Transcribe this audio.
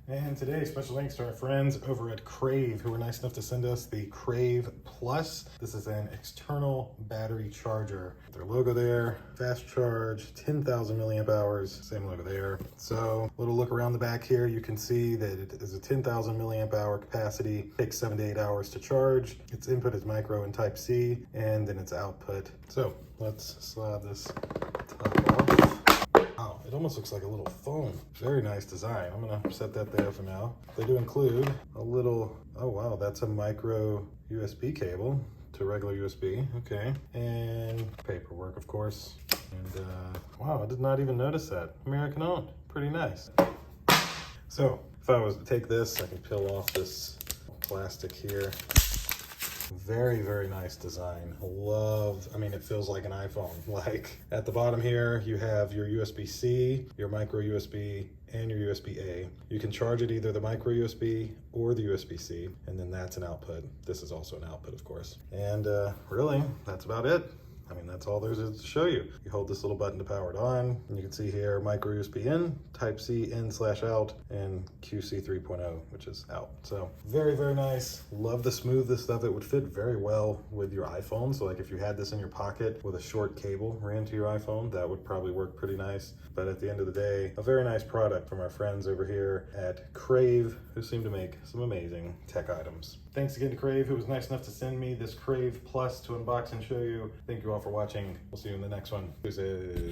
And today, special thanks to our friends over at Crave who were nice enough to send us the Crave Plus. This is an external battery charger. Their logo there, fast charge, 10,000 milliamp hours, same logo there. So, little look around the back here, you can see that it is a 10,000 milliamp hour capacity, takes 7 to 8 hours to charge. Its input is micro and type C, and then its output. So, let's slide this top off. Wow, it almost looks like a little phone. Very nice design. I'm gonna set that there for now. They do include a little, oh wow, that's a micro USB cable to regular USB, okay. And paperwork, of course. And wow, I did not even notice that. American owned, pretty nice. So, if I was to take this, I can peel off this plastic here. Very, very nice design. I mean, it feels like an iPhone. Like at the bottom here, you have your USB-C, your micro USB, and your USB-A. You can charge it either the micro USB or the USB-C, and then that's an output. This is also an output, of course. And really, that's about it. I mean, that's all there is to show you. You hold this little button to power it on, and you can see here, micro USB in, type C in/out, and QC 3.0, which is out. So very, very nice. Love the smoothness of it. Would fit very well with your iPhone. So like if you had this in your pocket with a short cable ran to your iPhone, that would probably work pretty nice. But at the end of the day, a very nice product from our friends over here at Crave, who seem to make some amazing tech items. Thanks again to Crave, who was nice enough to send me this Crave Plus to unbox and show you. Thank you all for watching. We'll see you in the next one. Deuces.